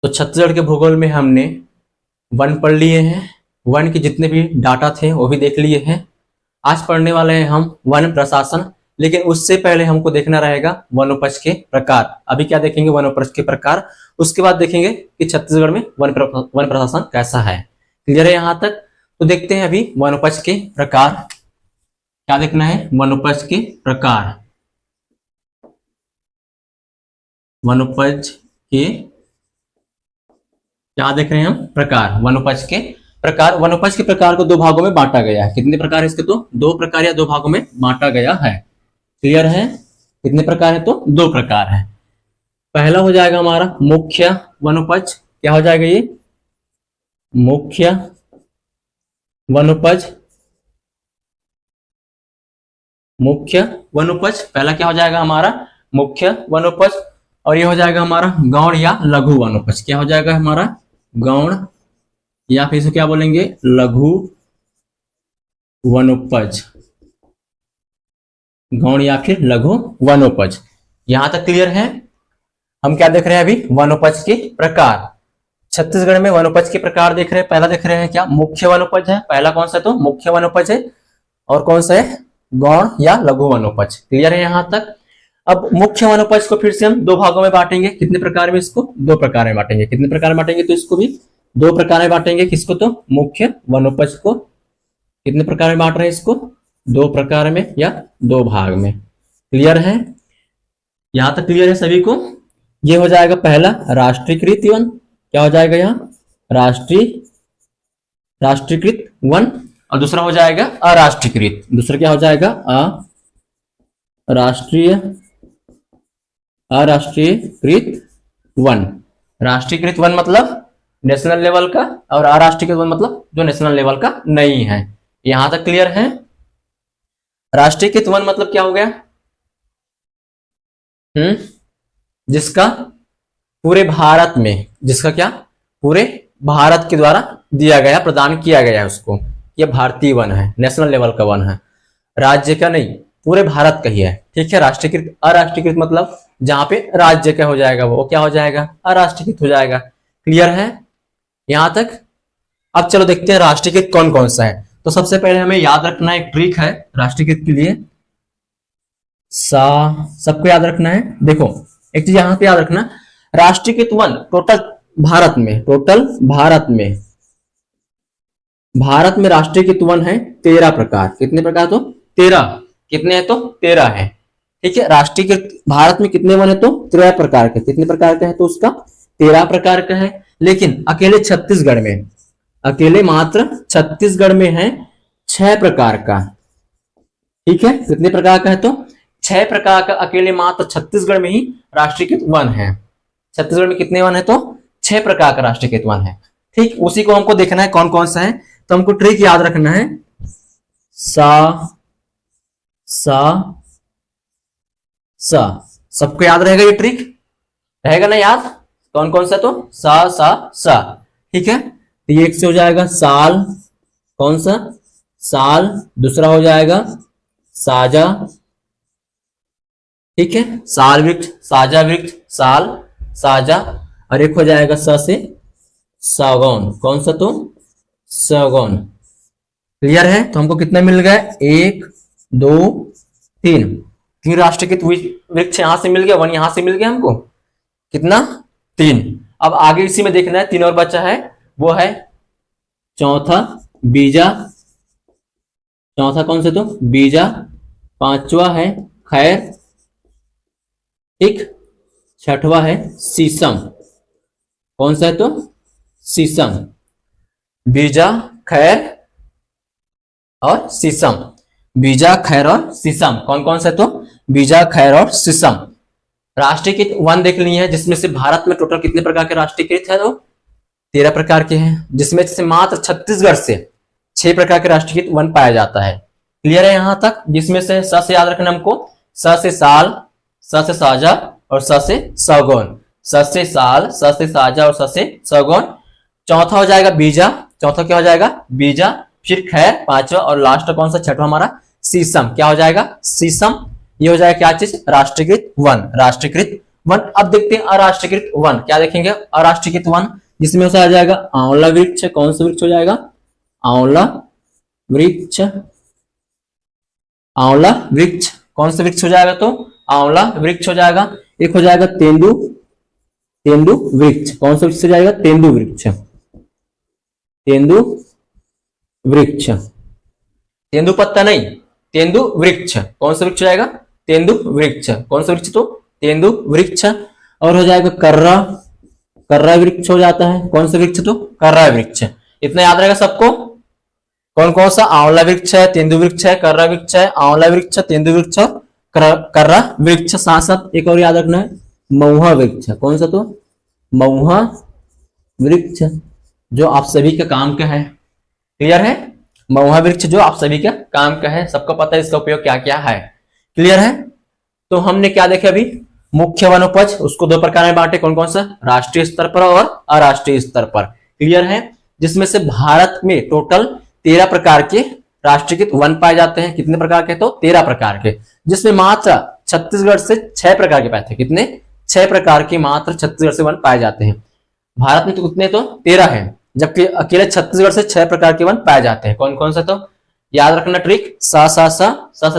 तो छत्तीसगढ़ के भूगोल में हमने वन पढ़ लिए हैं, वन के जितने भी डाटा थे वो भी देख लिए हैं। आज पढ़ने वाले हैं हम वन प्रशासन, लेकिन उससे पहले हमको देखना रहेगा वनोपज के प्रकार। अभी क्या देखेंगे? वनोपज के प्रकार। उसके बाद देखेंगे कि छत्तीसगढ़ में वन प्रशासन कैसा है। क्लियर है यहाँ तक? तो देखते हैं अभी वनोपज के प्रकार। क्या देखना है? वनोपज के प्रकार। वनोपज के क्या देख रहे हैं हम? प्रकार। वनोपज के प्रकार। वनोपज के प्रकार को दो भागों में बांटा गया है। कितने प्रकार है इसके? तो दो प्रकार या दो भागों में बांटा गया है। क्लियर है? कितने प्रकार है? तो दो प्रकार है। पहला हो जाएगा हमारा मुख्य वनोपज। क्या हो जाएगा ये? मुख्य वनोपज। मुख्य वनोपज पहला क्या हो जाएगा हमारा? मुख्य वनोपज। और ये हो जाएगा हमारा गौण या लघु वनोपज। क्या हो जाएगा हमारा? गौण या फिर इसे क्या बोलेंगे? लघु वनोपज। गौण या फिर लघु वनोपज। यहां तक क्लियर है? हम क्या देख रहे हैं अभी? वनोपज के प्रकार। छत्तीसगढ़ में वनोपज के प्रकार देख रहे हैं। पहला देख रहे हैं क्या? मुख्य वनोपज है। पहला कौन सा है? तो मुख्य वनोपज है। और कौन सा है? गौण या लघु वनोपज। क्लियर है यहां तक? अब मुख्य वनोपज को फिर से हम दो भागों में बांटेंगे। कितने प्रकार में? इसको दो प्रकार में बांटेंगे। कितने प्रकार में बांटेंगे? तो इसको भी दो प्रकार में बांटेंगे। किसको? तो मुख्य वनोपज को। कितने प्रकार में बांट रहे हैं इसको? दो प्रकार में या दो भाग में। क्लियर है? यहां तक क्लियर है सभी को? ये हो जाएगा पहला राष्ट्रीयकृत वन। क्या हो जाएगा यहाँ? राष्ट्रीयकृत वन। और दूसरा हो जाएगा अराष्ट्रीयकृत। दूसरा क्या हो जाएगा? अराष्ट्रीयकृत वन। राष्ट्रीयकृत वन मतलब नेशनल लेवल का, और अराष्ट्रीयकृत वन मतलब जो नेशनल लेवल का नहीं है। यहां तक क्लियर है? राष्ट्रीयकृत वन मतलब क्या हो गया? जिसका पूरे भारत में, जिसका क्या? पूरे भारत के द्वारा दिया गया, प्रदान किया गया है उसको। यह भारतीय वन है, नेशनल लेवल का वन है, राज्य का नहीं, पूरे भारत का ही है। ठीक है? राष्ट्रीयकृत। अराष्ट्रीयकृत मतलब जहां पे राज्य का हो जाएगा वो क्या हो जाएगा? अराष्ट्रीयकृत हो जाएगा। क्लियर है यहां तक? अब चलो देखते हैं राष्ट्रीयकृत कौन कौन सा है। तो सबसे पहले हमें याद रखना एक ट्रिक है राष्ट्रीयकृत के लिए। सबको याद रखना है। देखो एक चीज यहां पे याद रखना, राष्ट्रीयकृत वन टोटल भारत में राष्ट्रीयकृत वन है 13 प्रकार। कितने प्रकार? तो 13। कितने हैं? तो 13 है। ठीक है? राष्ट्रीयकृत भारत में कितने वन है? तो 13 प्रकार के। कितने प्रकार का है? तो उसका 13 प्रकार का है। लेकिन अकेले छत्तीसगढ़ में, अकेले मात्र छत्तीसगढ़ में है 6 प्रकार का। ठीक है? कितने प्रकार का है? तो 6 प्रकार का अकेले मात्र छत्तीसगढ़ में ही राष्ट्रीयकृत वन है। छत्तीसगढ़ में कितने वन है? तो 6 प्रकार का राष्ट्रीयकृत वन है। ठीक? उसी को हमको देखना है कौन कौन सा है। तो हमको ट्रिक याद रखना है, सबको याद रहेगा ये ट्रिक? रहेगा ना याद? कौन कौन सा? तो सा। ठीक है? तो ये एक से हो जाएगा साल। कौन सा? साल। दूसरा हो जाएगा साजा। ठीक है? साल वृक्ष, साजा वृक्ष, साल, साजा। और एक हो जाएगा स से सागौन। कौन सा? तो सागौन। क्लियर है? तो हमको कितना मिल गया? 1 2 3 राष्ट्रीयकृत वृक्ष यहां से मिल गया, वन यहां से मिल गया हमको। कितना? 3। अब आगे इसी में देखना है, 3 और बचा है। वो है चौथा बीजा। चौथा कौन सा? तो बीजा। 5वां है खैर। ठीक? 6वां है शीशम। कौन सा है? तो शीशम। बीजा, खैर और शीशम। बीजा, खैर और शीशम। कौन कौन सा है? तो बीजा, खैर और शीशम। राष्ट्रीयकृत वन देख लिए हैं, जिसमें से भारत में टोटल कितने प्रकार के राष्ट्रीयकृत है? तो 13 प्रकार के हैं, जिसमें से मात्र छत्तीसगढ़ से 6 प्रकार के राष्ट्रीयकृत वन पाया जाता है। क्लियर है यहां तक? जिसमें से स से याद रखना हमको, स से साल, स से साजा और स से सौगौन। स से साल, स से साजा और स से सौगौन। चौथा हो जाएगा बीजा। चौथा क्या हो जाएगा? बीजा। फिर खैर 5वां, और लास्ट कौन सा? 6वां हमारा शीशम। क्या हो जाएगा? शीशम। ये हो जाएगा क्या चीज? राष्ट्रीयकृत वन। राष्ट्रीयकृत वन। अब देखते हैं अराष्ट्रीयकृत वन, क्या देखेंगे अराष्ट्रीयकृत वन, जिसमें उसे आ जाएगा आंवला वृक्ष। कौन सा वृक्ष हो जाएगा? आंवला वृक्ष। आंवला वृक्ष कौन सा वृक्ष हो जाएगा? तो आंवला वृक्ष हो जाएगा। एक हो जाएगा तेंदु, तेंदु वृक्ष। कौन सा वृक्ष हो जाएगा? तेंदु वृक्ष, तेंदु वृक्ष। तेंदु पत्ता नहीं, तेंदु वृक्ष। कौन सा वृक्ष हो जाएगा? तेंदु वृक्ष। कौन सा वृक्ष? तो तेंदु वृक्ष। और हो जाएगा कर्रा, कर्रा वृक्ष हो जाता है। कौन सा वृक्ष? तो कर्रा वृक्ष। इतना याद रहेगा सबको। कौन कौन सा? आंवला वृक्ष है, तेंदु वृक्ष है, कर्रा वृक्ष है, आंवला वृक्ष, तेंदु वृक्ष, कर्रा वृक्ष। साथ साथ एक और याद रखना है, महुआ वृक्ष। कौन सा? तो महुआ वृक्ष, जो आप सभी का काम का है। क्लियर है? महुआ वृक्ष जो आप सभी का काम का है, सबको पता है इसका उपयोग क्या क्या है। क्लियर है? तो हमने क्या देखा अभी? मुख्य वनोपज, उसको दो प्रकार में बांटे। कौन कौन सा? राष्ट्रीय स्तर पर और अराष्ट्रीय स्तर पर। क्लियर है? जिसमें से भारत में टोटल 13 प्रकार के राष्ट्रीयकृत वन पाए जाते हैं। कितने प्रकार के? तो 13 प्रकार के, जिसमें मात्र छत्तीसगढ़ से 6 प्रकार के पाए थे। कितने? 6 प्रकार के मात्र छत्तीसगढ़ से वन पाए जाते हैं। भारत में तो कितने? तो 13 है, जबकि अकेले छत्तीसगढ़ से 6 प्रकार के वन पाए जाते हैं। कौन कौन सा? तो याद रखना ट्रिक, सा से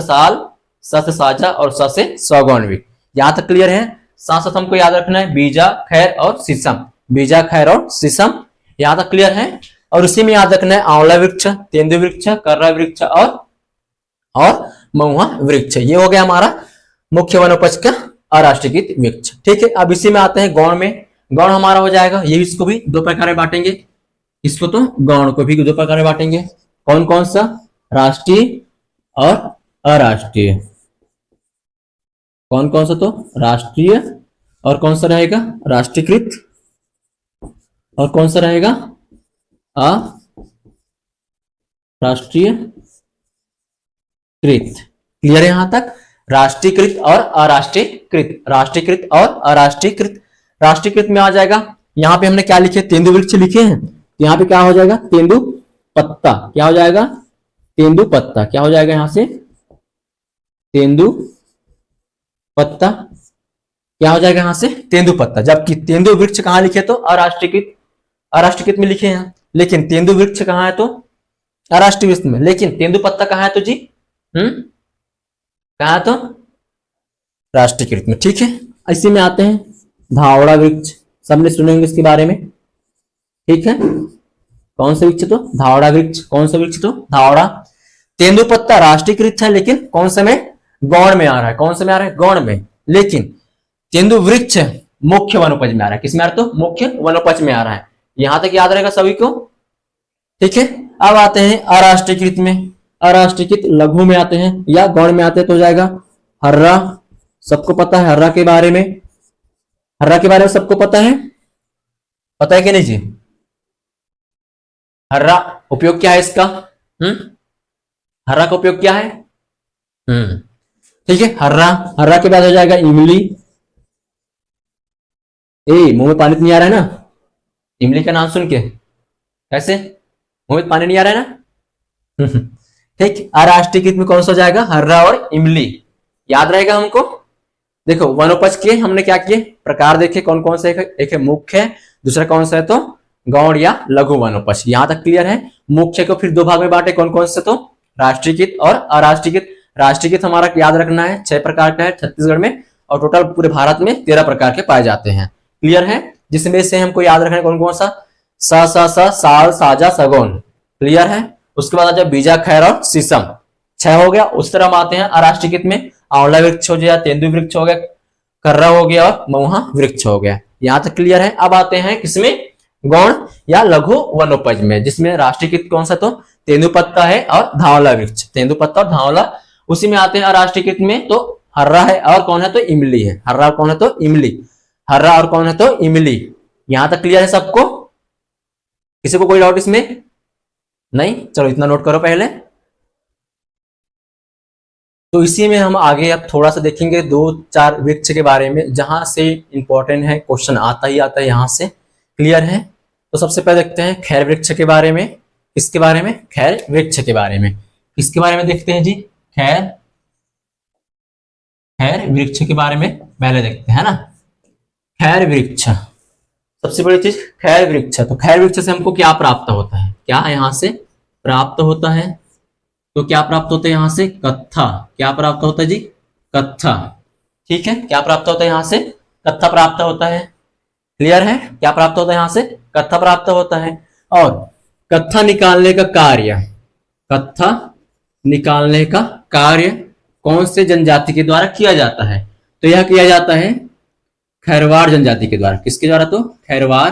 साल, सा से साजा और सा से सौगौन भी। यहां तक क्लियर है? साथ साथ हमको याद रखना है बीजा, खैर और शीशम। बीजा, खैर और शीशम, यहां तक क्लियर है? और उसी में याद रखना है आंवला वृक्ष, तेंदु वृक्ष, कर्रा वृक्ष और महुआ वृक्ष। ये हो गया हमारा मुख्य वनोपज का अराष्ट्रीयकृत वृक्ष। ठीक है, अब इसी में आते हैं गौण में। गौण हमारा हो जाएगा, ये इसको भी दो प्रकार में बांटेंगे। इसको तो गौण को भी दो प्रकार में बांटेंगे। कौन कौन सा? राष्ट्रीय और अराष्ट्रीय। कौन कौन सा? तो राष्ट्रीय, और कौन सा रहेगा? राष्ट्रीयकृत, और कौन सा रहेगा? अराष्ट्रीयकृत। क्लियर है यहां तक? राष्ट्रीयकृत और अराष्ट्रीयकृत, राष्ट्रीयकृत और अराष्ट्रीयकृत। राष्ट्रीयकृत में आ जाएगा, यहां पे हमने क्या लिखे? तेंदु वृक्ष लिखे हैं। यहां पे क्या हो जाएगा? तेंदु पत्ता। क्या हो जाएगा? तेंदु पत्ता। क्या हो जाएगा यहां से? तेंदु पत्ता। क्या हो जाएगा यहां से? तेंदु पत्ता। जबकि तेंदु वृक्ष कहां लिखे? तो अराष्ट्रीयकृत, अराष्ट्रीयकृत में लिखे हैं। लेकिन तेंदु वृक्ष कहां है? तो अराष्ट्रीय में। लेकिन तेंदु पत्ता कहां है? तो जी कहां है? तो राष्ट्रीयकृत में। ठीक है, इसी में आते हैं धावड़ा वृक्ष। सबने सुनेंगे इसके बारे में। ठीक है, कौन सा वृक्ष? तो धावड़ा वृक्ष। कौन सा वृक्ष? तो धावड़ा। तेंदु पत्ता राष्ट्रीयकृत है, लेकिन कौन से में? गौण में आ रहा है। कौन से में आ रहा है? गौण में। लेकिन तेंदु वृक्ष मुख्य वनोपज में आ रहा है। किस में आ रहा है? तो मुख्य वनोपज में आ रहा है। यहां तक याद रहेगा सभी को। ठीक है, अब आते हैं अराष्ट्रीयकृत में। अराष्ट्रीयकृत लघु में आते हैं या गौण में आते हैं, तो हो जाएगा हर्रा। सबको पता है हर्रा के बारे में? हर्रा के बारे में सबको पता है? पता है कि नहीं जी? हर्रा उपयोग क्या है इसका? हर्रा का उपयोग क्या है? ठीक है, हर्रा। हर्रा के बाद हो जाएगा इमली। मुंह में पानी तो नहीं आ रहा है ना इमली का नाम सुन के? कैसे मुंह में पानी नहीं आ रहा है ना? ठीक, अराष्ट्रीयकृत में कौन सा हो जाएगा? हर्रा और इमली। याद रहेगा हमको। देखो, वनोपज के हमने क्या किए? प्रकार देखे कौन कौन से। एक है मुख्य, दूसरा कौन सा है? तो गौण या लघु वनोपज। यहां तक क्लियर है? मुख्य को फिर दो भाग में बांटे। कौन कौन से? तो राष्ट्रीयकृत और अराष्ट्रीयकृत। राष्ट्रीयकृत हमारा याद रखना है 6 प्रकार का है छत्तीसगढ़ में, और टोटल पूरे भारत में 13 प्रकार के पाए जाते हैं। क्लियर है? जिसमें से हमको याद रखना है कौन कौन सा? सा साल, साजा, सगौन। क्लियर है? उसके बाद आ जाए बीजा, खैर और शीशम। 6 हो गया। उस तरह हम आते हैं अराष्ट्रीयकृत में। आंवला वृक्ष हो गया, तेंदु वृक्ष हो गया, कर्रा हो गया और महुआ वृक्ष हो गया। यहां तक क्लियर है? अब आते हैं किसमें? गौण या लघु वनोपज में, जिसमें राष्ट्रीयकृत कौन सा? तो तेंदु पत्ता है और धावला वृक्ष। तेंदु पत्ता और धावला। उसी में आते हैं अराष्ट्रीयकृत में, तो हर्रा है और कौन है? तो इमली है। हर्रा कौन है? तो इमली। हर्रा और कौन है? तो इमली। यहां तक क्लियर है सबको? किसी को कोई डाउट इसमें? नहीं? चलो इतना नोट करो पहले। तो इसी में हम आगे अब थोड़ा सा देखेंगे 2-4 वृक्ष के बारे में, जहां से इंपॉर्टेंट है, क्वेश्चन आता ही आता है यहां से। क्लियर है? तो सबसे पहले देखते हैं खैर वृक्ष के बारे में। किसके बारे में? खैर वृक्ष के बारे में। किसके बारे में देखते हैं जी? खैर वृक्ष के बारे में पहले देखते हैं, है ना। खैर वृक्ष, सबसे बड़ी चीज खैर वृक्ष। तो खैर वृक्ष से हमको क्या प्राप्त होता है, क्या यहाँ से प्राप्त होता है, तो क्या प्राप्त होता है यहाँ से कत्था। क्या प्राप्त होता है जी, कत्था। ठीक है, क्या प्राप्त होता है यहाँ से, कत्था प्राप्त होता है। क्लियर है, क्या प्राप्त होता है यहाँ से, कत्था प्राप्त होता है। और कत्था निकालने का कार्य, कत्था निकालने का कार्य कौन से जनजाति के द्वारा किया जाता है, तो यह किया जाता है खैरवाड़ जनजाति के द्वारा। किसके द्वारा, तो खैरवाड़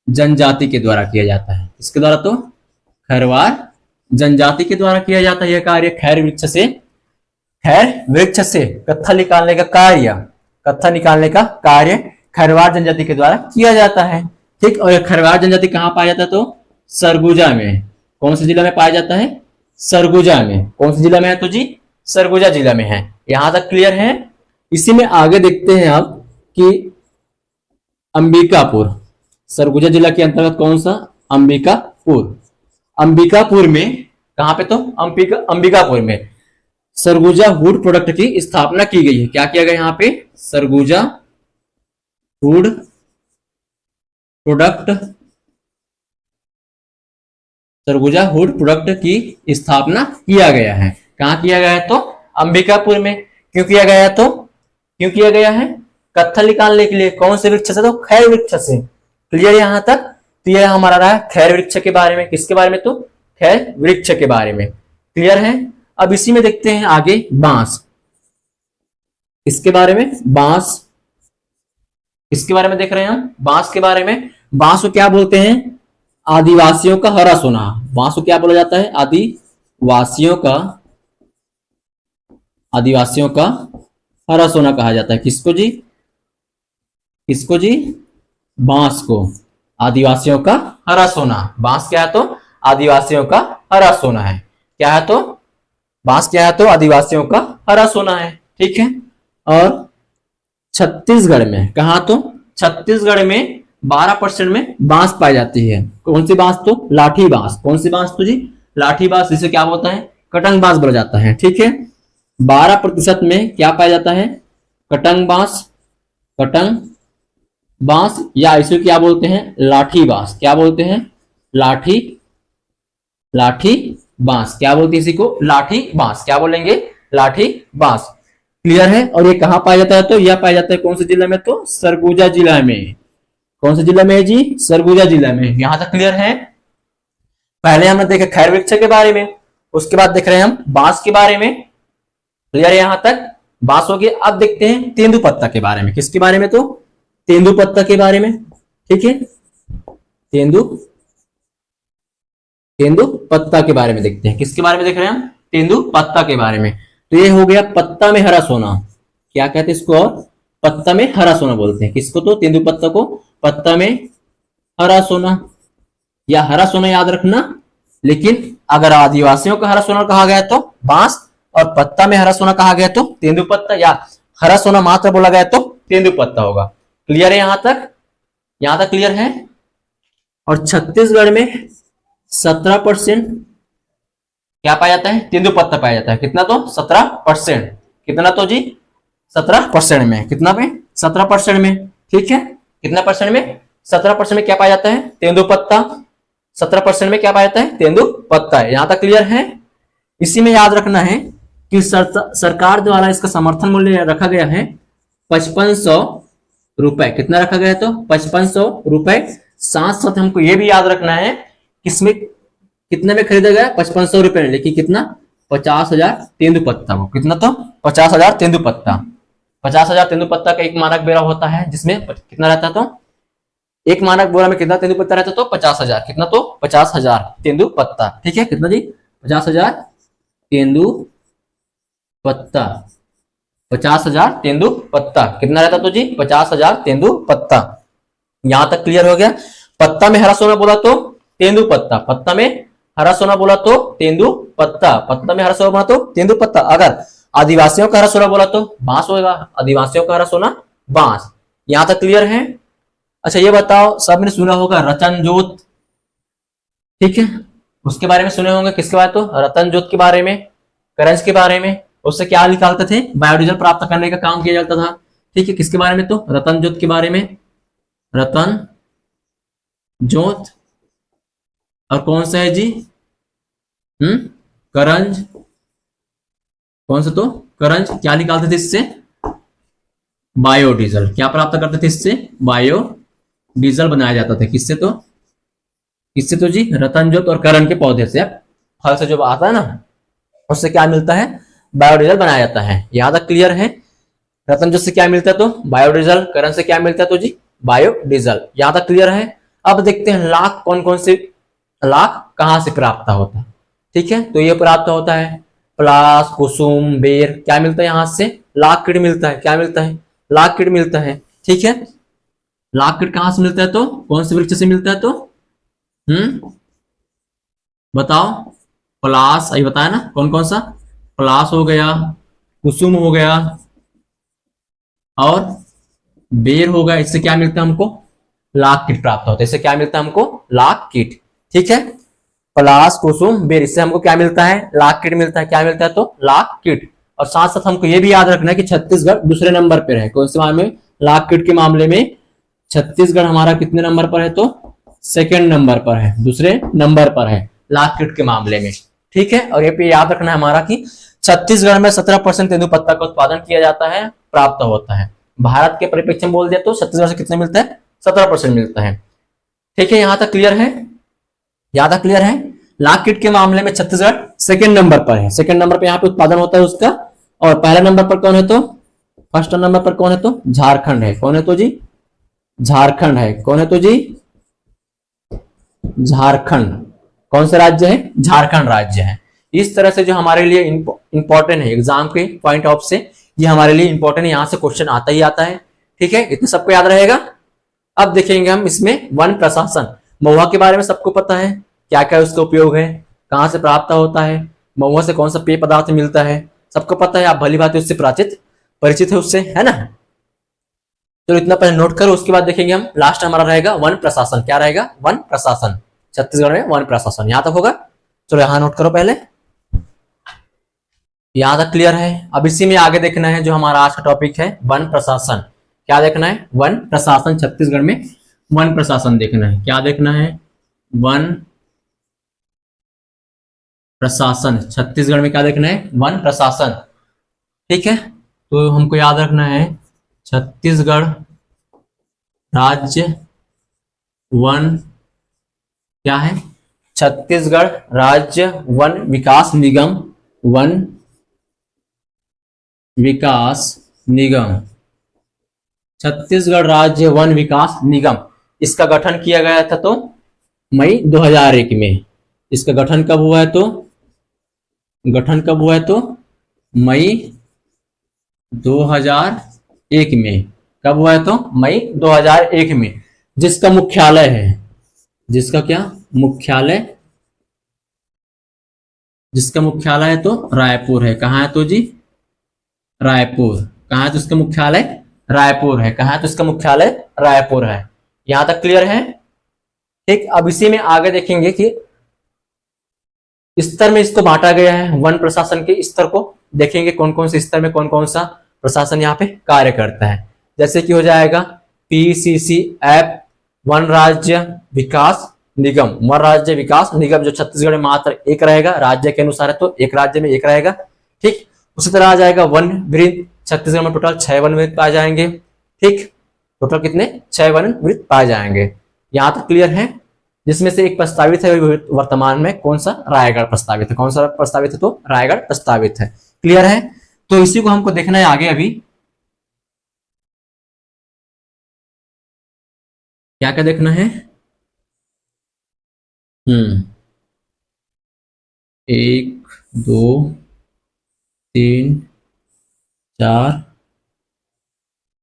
जनजाति के द्वारा किया जाता है। किसके द्वारा, तो खैरवाड़ जनजाति के द्वारा किया जाता है यह कार्य। खैर वृक्ष से, खैर वृक्ष से कत्था निकालने का कार्य, कत्था निकालने का कार्य खैरवाड़ जनजाति के द्वारा किया जाता है। ठीक, और खैरवाड़ जनजाति कहाँ पाया जाता है, तो सरगुजा में। कौन से जिला में पाया जाता है, सरगुजा में। कौन से जिला में है, तो जी सरगुजा जिला में है। यहां तक क्लियर है। इसी में आगे देखते हैं आप कि अंबिकापुर, सरगुजा जिला के अंतर्गत कौन सा, अंबिकापुर। अंबिकापुर में कहां पे, तो अंबिकापुर में सरगुजा वुड प्रोडक्ट की स्थापना की गई है। क्या किया गया यहाँ पे, Surguja would product, Surguja would product की स्थापना किया गया है। कहाँ किया गया है, तो अंबिकापुर में। क्यों किया गया है, तो क्यों किया गया है, कत्था निकालने के लिए। कौन से वृक्ष से, तो खैर वृक्ष से। क्लियर यहां तक। तो यह हमारा रहा है खैर वृक्ष के बारे में। किसके बारे में, तो खैर वृक्ष के बारे में। क्लियर है। अब इसी में देखते हैं आगे बांस, इसके बारे में, बांस इसके बारे में देख रहे हैं हम, बांस के बारे में। बांस को क्या बोलते हैं, आदिवासियों का हरा सोना। बांस को क्या बोला जाता है, आदिवासियों का हरा सोना कहा जाता है। किसको जी, किसको जी, बांस को आदिवासियों का हरा सोना। बांस क्या है, तो आदिवासियों का हरा सोना है। क्या है, तो बांस क्या है, तो आदिवासियों का हरा सोना है। ठीक है। और छत्तीसगढ़ में कहा, तो छत्तीसगढ़ में 12% में बांस पाई जाती है। कौन सी बांस, तो लाठी बांस। कौन सी बांस, तो जी लाठी बांस, जिसे क्या बोलता है, कटंग बांस बोला जाता है। ठीक है। 12% में क्या पाया जाता है, कटंग बांस, कटंग बांस, या इसे क्या बोलते हैं, लाठी बांस। क्या बोलते हैं, लाठी बांस। क्या बोलते हैं इसी को, लाठी बांस। क्या बोलेंगे, लाठी बांस। क्लियर है। और ये कहां पाया जाता है, तो यह पाया जाता है कौन से जिला में, तो सरगुजा जिला में। कौन से जिला में है जी, सरगुजा जिला में। यहां तक क्लियर है। पहले हमने देखा खैर वृक्ष के बारे में, उसके बाद देख रहे हैं हम बांस के बारे में। क्लियर है, यहां तक बांस हो गया। अब देखते हैं तेंदुपत्ता के बारे में। किसके बारे में, तो तेंदुपत्ता के बारे में। ठीक है, तेंदुपत्ता के बारे में देखते हैं। किसके बारे में देख रहे हैं हम, तेंदुपत्ता के बारे में। तो ये हो गया पत्ता में हरा सोना। क्या कहते हैं इसको, और पत्ता में हरा सोना बोलते हैं। किसको, तो तेंदुपत्ता को पत्ता में हरा सोना, या हरा सोना याद रखना। लेकिन अगर आदिवासियों का हरा सोना कहा गया तो बांस, और पत्ता में हरा सोना कहा गया तो तेंदुपत्ता, या हरा सोना मात्र बोला गया तो तेंदुपत्ता होगा। क्लियर है यहां तक, यहां तक क्लियर है। और छत्तीसगढ़ में 17% क्या पाया जाता है, तेंदुपत्ता पाया जाता है। कितना, तो 17%। कितना, तो जी 17% में। कितना पे, 17% में। ठीक है, कितना परसेंट में, 17% में क्या पाया जाता है, तेंदुपत्ता। 17% में क्या पाया जाता है, तेंदुपत्ता। यहां तक क्लियर है। इसी में याद रखना है कि सरकार द्वारा इसका समर्थन मूल्य रखा गया है 5500 रुपए। कितना रखा गया है, तो 5500 रुपए। साथ साथ हमको यह भी याद रखना है किसमें, कितने में खरीदा गया, 5500 रुपए में। लेकिन कितना, 50,000 तेंदुपत्ता को। कितना, तो 50,000 तेंदुपत्ता। 50,000 तेंदुपत्ता का एक मानक बोरा होता है, जिसमें कितना रहता है, तो एक मानक बोरा में कितना तेंदुपत्ता रहता है, तो 50,000। कितना, तो 50,000 तेंदुपत्ता। ठीक है, कितना जी, 50,000 तेंदुपत्ता। 50,000 तेंदुपत्ता कितना रहता, तो जी 50,000 तेंदुपत्ता। यहां तक क्लियर हो गया। पत्ता में हरा सोना बोला तो तेंदुपत्ता, पत्ता में हरा सोना बोला तो तेंदुपत्ता, पत्ता में हरा सोना बोला तो तेंदुपत्ता। अगर आदिवासियों का हरा सोना बोला तो बांस होगा, आदिवासियों का हरा सोना बांस। यहां तक क्लियर है। अच्छा ये बताओ, सबने सुना होगा रतन जोत। ठीक है, उसके बारे में सुने होंगे। किसके बारे, तो रतन जोत के बारे में, करंज के बारे में। उससे क्या निकालते थे, बायोडीजल प्राप्त करने का काम किया जाता था। ठीक है, किसके बारे में? तो रतन जोत के बारे में, रतन जोत। और कौन सा है जी? करंज। कौन सा? तो करंज क्या निकालते थे इससे? बायोडीजल। क्या प्राप्त करते थे इससे? बायोडीजल बनाया जाता था। किससे? तो किससे? तो जी रतन जोत और करण के पौधे से, फल से जो आता है ना, उससे क्या मिलता है? बायोडीजल बनाया जाता है। यहां तक क्लियर है? रतन जोत से क्या मिलता है? तो बायोडीजल। करण से क्या मिलता है? तो जी बायोडीजल। यहां तक क्लियर है? अब देखते हैं लाख कौन कौन से, लाख कहां से प्राप्त होता है। ठीक है, तो ये प्राप्त होता है पलाश, कुसुम, बेर। क्या मिलता है यहां से? लाख कीट मिलता है। क्या मिलता है? लाख कीट मिलता है। ठीक है, लाख कीट कहां से मिलता है? तो कौन से वृक्ष से मिलता है? तो हम्म बताओ। पलाश, अभी बताया ना कौन कौन सा? पलाश हो गया, कुसुम हो गया, और बेर होगा। इससे क्या मिलता है हमको? लाख कीट प्राप्त होता है। इससे क्या मिलता है हमको? लाख कीट। ठीक है, पलाश, कुसुम, बेर, इससे हमको क्या मिलता है? लाख कीट मिलता है। क्या मिलता है? तो लाख कीट। और साथ साथ हमको ये भी याद रखना है कि छत्तीसगढ़ दूसरे नंबर पर है। कौन से मामले में? लाख कीट के मामले में छत्तीसगढ़ हमारा कितने नंबर पर है? तो सेकेंड नंबर पर है, दूसरे नंबर पर है लाख कीट के मामले में। ठीक है, और ये पे याद रखना है हमारा कि छत्तीसगढ़ में 17% तेंदुपत्ता का उत्पादन किया जाता है, प्राप्त होता है। भारत के परिप्रेक्ष्य में बोल दिया तो छत्तीसगढ़ से कितने मिलता है? 17% मिलता है। ठीक है, यहां तक क्लियर है? यहां तक क्लियर है? लाख कीट के मामले में छत्तीसगढ़ सेकंड नंबर पर है। सेकंड नंबर पर यहाँ पे उत्पादन होता है उसका। और पहले नंबर पर कौन है? तो फर्स्ट नंबर पर कौन है? तो झारखंड है। कौन है? तो जी झारखंड है। कौन है? तो जी झारखंड। कौन सा राज्य है? झारखंड राज्य है। इस तरह से जो हमारे लिए इंपॉर्टेंट है एग्जाम के पॉइंट ऑफ से, ये हमारे लिए इंपॉर्टेंट है, यहां से क्वेश्चन आता ही आता है। ठीक है, इतना सबको याद रहेगा। अब देखेंगे हम इसमें वन प्रशासन। महुआ के बारे में सबको पता है, क्या क्या उसका उपयोग है, कहां से प्राप्त होता है, महुआ से कौन सा पेय पदार्थ मिलता है, सबको पता है। आप भली भांति उससे परिचित है उससे, है ना? तो इतना पहले नोट करो, उसके बाद देखेंगे हम। लास्ट हमारा रहेगा वन प्रशासन। क्या रहेगा? वन प्रशासन। छत्तीसगढ़ में वन प्रशासन यहां तक होगा। चलो यहां नोट करो पहले। यहां तक क्लियर है? अब इसी में आगे देखना है जो हमारा आज का टॉपिक है, वन प्रशासन। क्या देखना है? वन प्रशासन। छत्तीसगढ़ में वन प्रशासन देखना है। क्या देखना है? वन प्रशासन। छत्तीसगढ़ में क्या देखना है? वन प्रशासन। ठीक है, तो हमको याद रखना है छत्तीसगढ़ राज्य वन, क्या है? छत्तीसगढ़ राज्य वन विकास निगम। वन विकास निगम। छत्तीसगढ़ राज्य वन विकास निगम, इसका गठन किया गया था तो मई 2001 में। इसका गठन कब हुआ है? तो गठन कब हुआ है? तो मई 2001 में। कब हुआ है? तो मई 2001 में। जिसका मुख्यालय है, जिसका क्या मुख्यालय? जिसका मुख्यालय है तो रायपुर है। कहाँ है? तो जी रायपुर। कहाँ है? तो इसका मुख्यालय रायपुर है। कहाँ है? तो इसका मुख्यालय रायपुर है। यहां तक क्लियर है? ठीक, अब इसी में आगे देखेंगे कि स्तर में इसको बांटा गया है। वन प्रशासन के स्तर को देखेंगे, कौन कौन से स्तर में कौन कौन सा प्रशासन यहाँ पे कार्य करता है। जैसे कि हो जाएगा पीसीसी एप, वन राज्य विकास निगम। वन राज्य विकास निगम जो छत्तीसगढ़ में मात्र एक रहेगा, राज्य के अनुसार है तो एक राज्य में एक रहेगा। ठीक, उसी तरह आ जाएगा वन वृत्त। छत्तीसगढ़ में टोटल 6 वन वृत्त पाए जाएंगे। ठीक, टोटल कितने? 6 वन वृत्त पाए जाएंगे। यहां तक क्लियर है? जिसमें से एक प्रस्तावित है वर्तमान में। कौन सा? रायगढ़ प्रस्तावित है। कौन सा प्रस्तावित है? तो रायगढ़ प्रस्तावित है। क्लियर है? तो इसी को हमको देखना है आगे। अभी क्या क्या देखना है? हम्म 1 2 3 4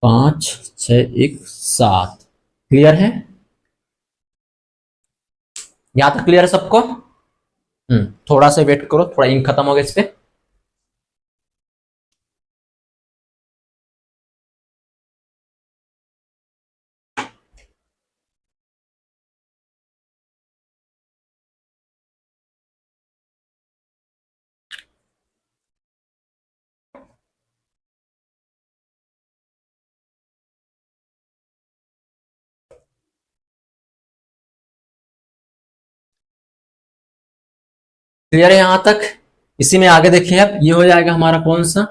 5 6 1 7। क्लियर है? यहां तक क्लियर है सबको? थोड़ा सा वेट करो, थोड़ा इंक खत्म हो गया इस पे। क्लियर है यहां तक? इसी में आगे देखिए अब ये हो जाएगा हमारा कौन सा,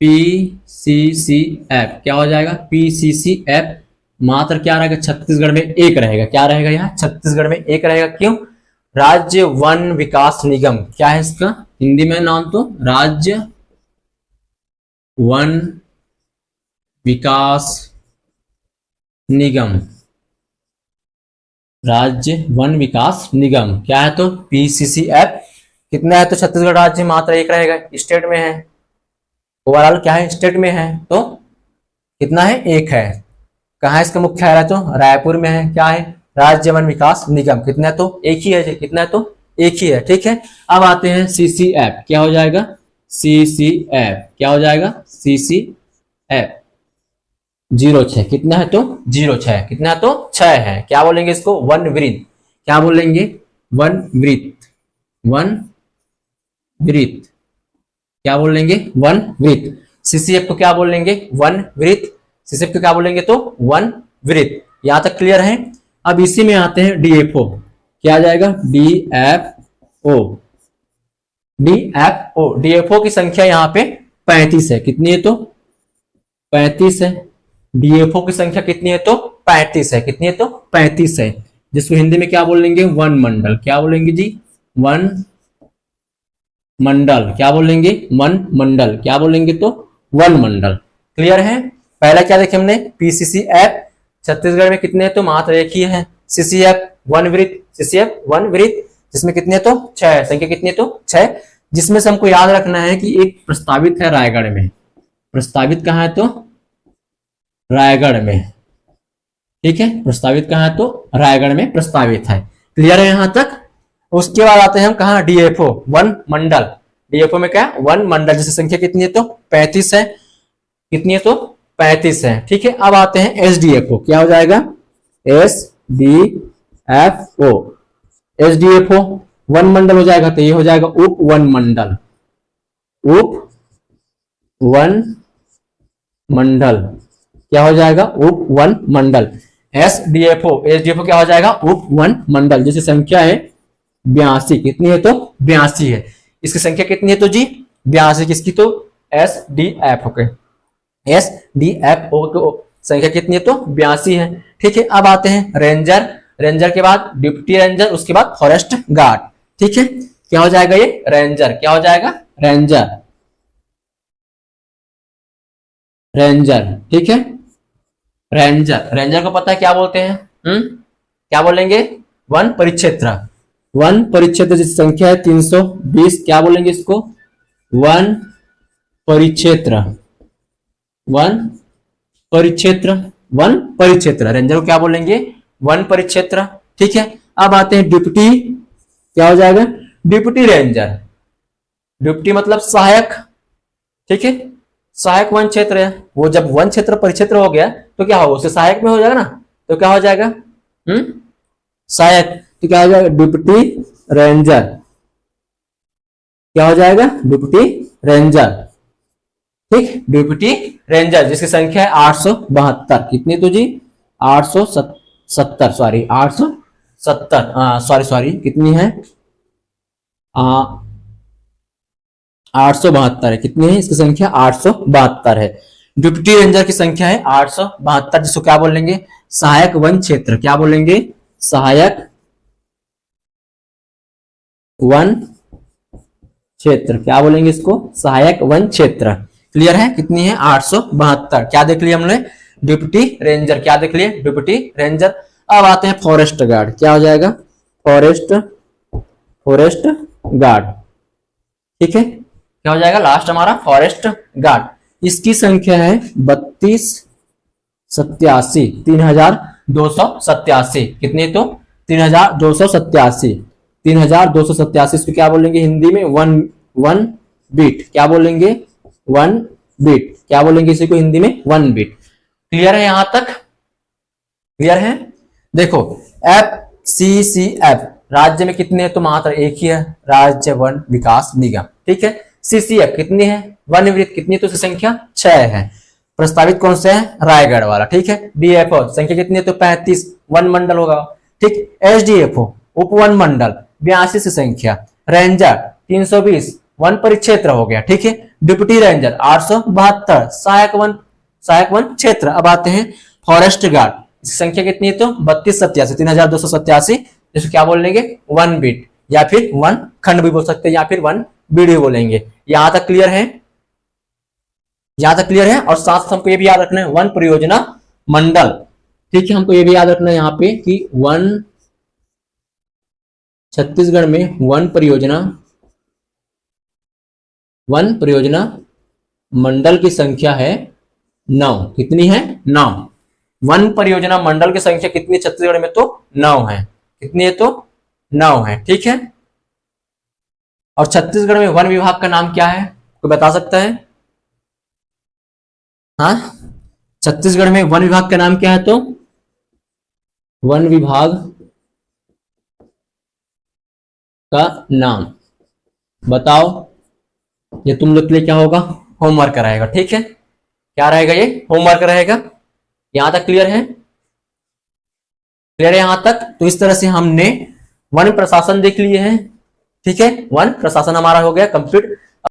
PCCF। क्या हो जाएगा? PCCF मात्र क्या रहेगा? छत्तीसगढ़ में एक रहेगा। क्या रहेगा? यहाँ छत्तीसगढ़ में एक रहेगा। क्यों? राज्य वन विकास निगम। क्या है इसका हिंदी में नाम? तो राज्य वन विकास निगम। राज्य वन विकास निगम क्या है? तो PCCF। कितना है? तो छत्तीसगढ़ राज्य मात्र एक रहेगा, स्टेट में है। ओवरऑल क्या है? स्टेट में है, तो कितना है? एक है। कहाँ है इसका मुख्यालय? तो रायपुर में है। क्या है? राज्य वन विकास निगम। कितना है? तो एक ही है। कितना है? तो एक ही है। ठीक है, अब आते हैं CCF। क्या हो जाएगा? CCF क्या हो जाएगा? CCF 06। कितना है? तो 06। कितना है? तो 6 है। क्या बोलेंगे इसको? वन वृत्त। क्या बोलेंगे? वन वृत्त। वन वृत्त क्या बोलेंगे? वन वृत्त। CCF को क्या बोलेंगे? वन वृत्त। CCF को क्या बोलेंगे? तो वन वृत्त। यहां तक क्लियर है? अब इसी में आते हैं DFO। क्या आ जाएगा? DFO। DFO की संख्या यहाँ पे 35 है। कितनी है? तो 35 है। DFO की संख्या कितनी है? तो 35 है। कितनी है? तो 35 है, जिसको हिंदी में क्या बोलेंगे? वन मंडल। क्या बोलेंगे जी? वन मंडल। क्या बोलेंगे? वन मंडल। क्या बोलेंगे? तो वन मंडल। क्लियर है? पहला क्या देखे हमने? PCCF छत्तीसगढ़ में कितने? तो मात्र एक ही है। CCF वन वृत्त। CCF वन वृत्त, जिसमें कितने? तो 6। संख्या कितनी है? तो 6, जिसमें से हमको याद रखना है कि एक प्रस्तावित है रायगढ़ में। प्रस्तावित कहाँ है? तो रायगढ़ में। ठीक है, प्रस्तावित कहाँ है? तो रायगढ़ में प्रस्तावित है। क्लियर है यहां तक? उसके बाद आते हैं हम कहा? DFO वन मंडल। DFO में क्या? वन मंडल, जिसकी संख्या कितनी है? तो 35 है। कितनी है? तो 35 है। ठीक है, अब आते हैं SDFO। क्या हो जाएगा? SDFO। SDFO वन मंडल हो जाएगा, तो ये हो जाएगा उप वन मंडल। उप वन मंडल क्या हो जाएगा? उप वन मंडल। SDFO क्या हो जाएगा? उप वन मंडल, जिसकी संख्या है 82। कितनी है? तो 82 है। इसकी संख्या कितनी है? तो जी 82। किसकी? तो SDFO के। SDFO की संख्या कितनी है? तो 82 है। ठीक है, अब आते हैं रेंजर। रेंजर के बाद डिप्टी रेंजर, उसके बाद फॉरेस्ट गार्ड। ठीक है, क्या हो जाएगा? ये रेंजर। क्या हो जाएगा? रेंजर। रेंजर। ठीक है, रेंजर। रेंजर को पता है क्या बोलते हैं? क्या बोलेंगे? वन परिक्षेत्र। वन परिक्षेत्र जिसकी संख्या है 320। क्या बोलेंगे इसको? वन परिक्षेत्र। वन परिक्षेत्र। वन परिक्षेत्र। रेंजर को क्या बोलेंगे? वन परिक्षेत्र। ठीक है, अब आते हैं डिप्टी। क्या हो जाएगा? Deputy ranger. डिप्टी मतलब सहायक। ठीक है, सहायक वन क्षेत्र है। वो जब वन क्षेत्र परिक्षेत्र हो गया तो क्या होगा? उससे सहायक में हो जाएगा ना, तो क्या हो जाएगा? सहायक। तो क्या हो जाएगा? Deputy ranger. क्या हो जाएगा? Deputy ranger. ठीक, डिप्टी रेंजर, जिसकी संख्या है 872। कितनी? तो जी 870। सॉरी 870। सॉरी कितनी है? 872 है। कितनी है इसकी संख्या? 872 है। डिप्टी रेंजर की संख्या है 872, जिसको क्या बोलेंगे? सहायक वन क्षेत्र। क्या बोलेंगे? सहायक वन क्षेत्र। क्या बोलेंगे इसको? सहायक वन क्षेत्र। क्लियर है? कितनी है? 872। क्या देख लिया हमने? Deputy ranger. क्या देख लिए? Deputy ranger. अब आते हैं फॉरेस्ट गार्ड। क्या हो जाएगा? Forest guard. ठीक है, क्या हो जाएगा? लास्ट हमारा फॉरेस्ट गार्ड। इसकी संख्या है 3287। 3287। कितनी? तो 3287। 3287 इसको क्या बोलेंगे हिंदी में? One beat. क्या बोलेंगे? One beat. क्या बोलेंगे इसी को हिंदी में? One beat. क्लियर है यहां तक? क्लियर है? देखो FCCF राज्य में कितने है? तो मात्र एक ही है, राज्य वन विकास निगम। ठीक है, CCF कितनी है? वन वृत्त। कितनी? तो संख्या 6 है। प्रस्तावित कौन से है? रायगढ़ वाला। ठीक है, DFO संख्या कितनी है? तो 35। वन मंडल होगा। ठीक, SDFO उप वन मंडल 82 से संख्या। रेंजर 320 वन परिक्षेत्र हो गया, ठीक है। डिप्टी रेंजर 872, सहायक वन क्षेत्र। अब आते हैं फॉरेस्ट गार्ड, इसकी संख्या कितनी है तो 3287, 3287, जिसको क्या बोल लेंगे वन बीट या फिर वन खंड भी बोल सकते हैं या फिर वन बीट भी बोलेंगे। यहां तक क्लियर है, यहां तक क्लियर है। और साथ साथ हमको ये भी याद रखना है वन परियोजना मंडल, ठीक है। हमको ये भी याद रखना है यहाँ पे कि वन छत्तीसगढ़ में वन परियोजना मंडल की संख्या है 9। कितनी है 9। वन परियोजना मंडल की संख्या कितनी है छत्तीसगढ़ में तो 9 है। कितनी है तो 9 है, ठीक है। और छत्तीसगढ़ में वन विभाग का नाम क्या है, कोई बता सकता है? हाँ, छत्तीसगढ़ में वन विभाग का नाम क्या है तो वन विभाग का नाम बताओ। ये तुम लोग के लिए क्या होगा, होमवर्क रहेगा, ठीक है। क्या रहेगा, ये होमवर्क रहेगा। यहां तक क्लियर है? क्लियर है यहां तक? तो इस तरह से हमने वन प्रशासन देख लिए हैं, ठीक है। वन प्रशासन हमारा हो गया कंप्लीट।